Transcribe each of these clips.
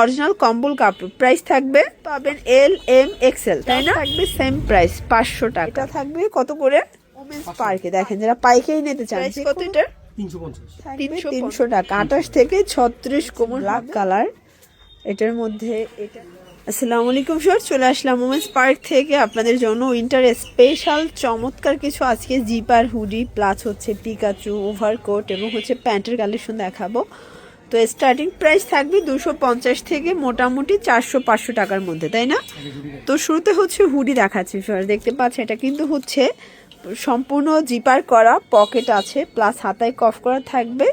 Original কম্বল কাপড়, price থাকবে পাবেন এল এম এক্সেল, তাই না? থাকবে সেম প্রাইস 500 টাকা। এটা থাকবে কত করে? ওমেন্স পার্কে দেখেন যারা পাইকারি নিতে চান, কত এটা? 300 টাকা। 28 থেকে 36 কোমর, ব্ল্যাক কালার। এটার মধ্যে এটা। আসসালামু আলাইকুম স্যার, চলে আসলাম ওমেন্স পার্ক থেকে আপনাদের জন্য উইন্টার স্পেশাল চমৎকার কিছু আজকে জিপার হুডি প্লাস হচ্ছে পিকাচু ওভারকোট এবং হচ্ছে প্যান্টের কালেকশন দেখাবো। তো স্টার্টিং প্রাইস থাকবে 250 থেকে মোটামুটি 400-500 টাকার মধ্যে, তাই না? তো শুরুতে হচ্ছে হুডি দেখাচ্ছি স্যার, দেখতে পাচ্ছেন এটা কিন্তু হচ্ছে সম্পূর্ণ জিপার করা, পকেট আছে প্লাস হাতায় কফ করা থাকবে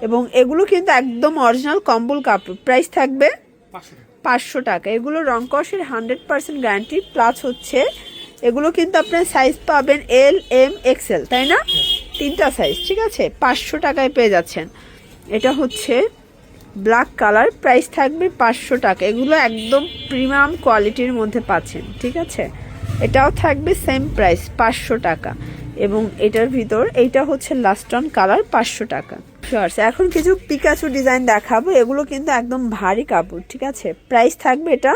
এবং এগুলো কিন্তু একদম অরিজিনাল কম্বল কাপড়, প্রাইস থাকবে 500 টাকা। এগুলো রং কষের 100% গ্যারান্টি প্লাস হচ্ছে এগুলো কিন্তু আপনার সাইজ পাবেন এল এম এক্সেল, তাই না? তিনটা সাইজ, ঠিক আছে? 500 টাকায় পেয়ে যাচ্ছেন। এটা হচ্ছে ব্ল্যাক কালার, প্রাইস থাকবে 500 টাকা। এগুলো একদম প্রিমিয়াম কোয়ালিটির মধ্যে পাচ্ছেন, ঠিক আছে? এটাও থাকবে সেম প্রাইস 500 টাকা এবং এটার ভিতর এইটা হচ্ছে লাস্টন কালার 500 টাকা। এখন কিছু পিকাচু ডিজাইন দেখাবো, এগুলো কিন্তু একদম ভারী কাপড়, ঠিক আছে? প্রাইস থাকবে এটা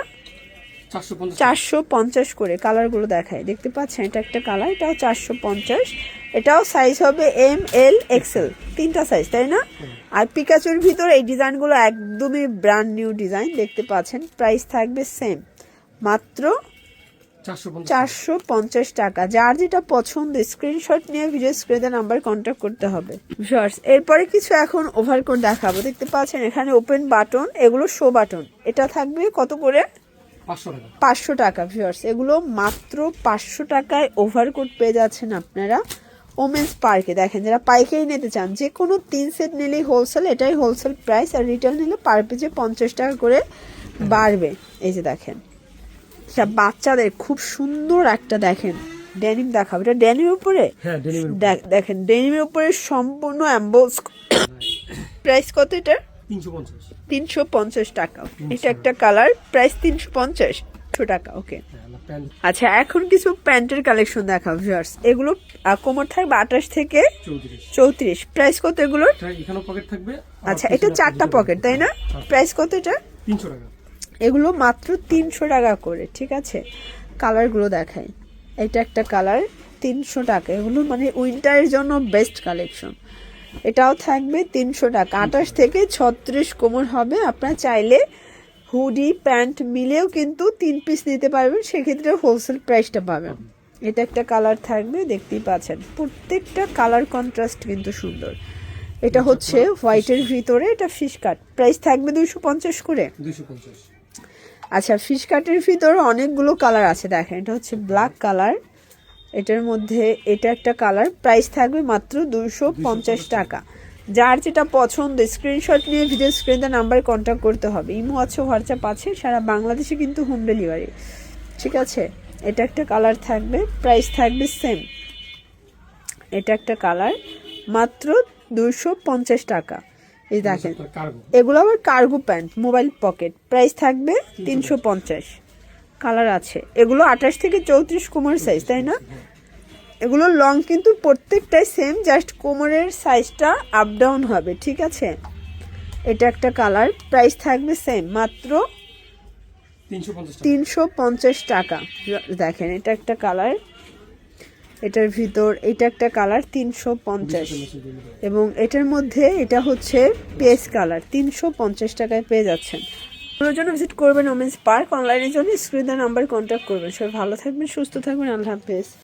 450 করে। কালারগুলো দেখায়, দেখতে পাচ্ছেন এটা একটা কালার, এটাও 450। এটাও সাইজ হবে এম এল এক্সেল, তিনটা সাইজ, তাই না? আর পিকাচুর ভিতর এই ডিজাইনগুলো একদমই ব্র্যান্ড নিউ ডিজাইন, দেখতে পাচ্ছেন। প্রাইস থাকবে সেম, মাত্র 450 টাকা। যার যেটা পছন্দ স্ক্রিনশট নিয়ে ভিডিও স্ক্রিনে নাম্বার কন্ট্যাক্ট করতে হবে। এরপরে কিছু এখন ওভারকোট দেখাবো, দেখতে পাচ্ছেন এখানে ওপেন বাটন, এগুলো শো বাটন। এটা থাকবে কত করে? 500 টাকা। ভিউয়ার্স এগুলো মাত্র 500 টাকায় ওভারকোট পেয়ে যাচ্ছেন আপনারা ওমেন্স পার্কে। দেখেন যারা পাইকারি নিতে চান, যে কোনো 3 সেট নিলেই হোলসেল, এটাই হোলসেল প্রাইস। আর রিটেল নিলে পার পেজে 50 টাকা করে বাড়বে। এই যে দেখেন বাচ্চাদের খুব সুন্দর একটা, দেখেন ডেনিম দেখাবো, এটা ডেনিমের উপরে, দেখেন ডেনিমের উপরে সম্পূর্ণ এমবোস। প্রাইস কত এটা? 350 টাকা। এটা একটা কালার, প্রাইস 350 টাকা। ওকে, আচ্ছা এখন কিছু প্যান্টের কালেকশন দেখাবো ভিউয়ার্স। এগুলো কোমর থাকবে 28 থেকে 34। প্রাইস কত এগুলো? আচ্ছা এটা 4টা পকেট, তাই না? প্রাইস কত এটা? 300 টাকা। এগুলো মাত্র 300 টাকা করে, ঠিক আছে? কালারগুলো দেখাই, এটা একটা কালার 300 টাকা। এগুলো মানে উইন্টারের জন্য বেস্ট কালেকশন। এটাও থাকবে 300 টাকা। 28 থেকে 36 কোমর হবে। আপনারা চাইলে হুডি প্যান্ট মিলেও কিন্তু 3 পিস নিতে পারবেন, সেক্ষেত্রে হোলসেল প্রাইসটা পাবেন। এটা একটা কালার থাকবে, দেখতেই পাচ্ছেন প্রত্যেকটা কালার কন্ট্রাস্ট কিন্তু সুন্দর। এটা হচ্ছে হোয়াইটের ভিতরে, এটা ফিশ কাট, প্রাইস থাকবে 250 করে। 250। আচ্ছা ফিশ কাটের ভিতরে অনেকগুলো কালার আছে, দেখেন এটা হচ্ছে ব্ল্যাক কালার, এটার মধ্যে এটা একটা কালার, প্রাইস থাকবে মাত্র 250 টাকা। যার যেটা পছন্দ স্ক্রিনশট নিয়ে ভিডিও স্ক্রিনে নাম্বার কন্ট্যাক্ট করতে হবে। ইমো আছে, হোয়াটসঅ্যাপ আছে, সারা বাংলাদেশে কিন্তু হোম ডেলিভারি, ঠিক আছে? এটা একটা কালার থাকবে, প্রাইস থাকবে সেম। এটা একটা কালার, মাত্র 250 টাকা। এই দেখেন এগুলো আবার cargo pant, mobile pocket, price থাকবে 350। কালার আছে, এগুলো 28 থেকে 34 কোমর সাইজ, তাই না? এগুলো লং কিন্তু প্রত্যেকটাই সেম, জাস্ট কোমরের সাইজটা আপ ডাউন হবে, ঠিক আছে? এটা একটা কালার, প্রাইস থাকবে সেম, মাত্র 350 টাকা। দেখেন এটা একটা কালার, এটার ভিতর এটা একটা কালার 350 এবং এটার মধ্যে এটা হচ্ছে পেস্ট কালার, 350 টাকায় পেয়ে যাচ্ছেন। ওর জন্য ভিজিট করবেন ওমেন্স পার্ক। অনলাইনের জন্য স্ক্রিনের নাম্বার কন্ট্যাক্ট করবেন। সবাই ভালো থাকবেন, সুস্থ থাকবেন, আল্লাহ হাফেজ।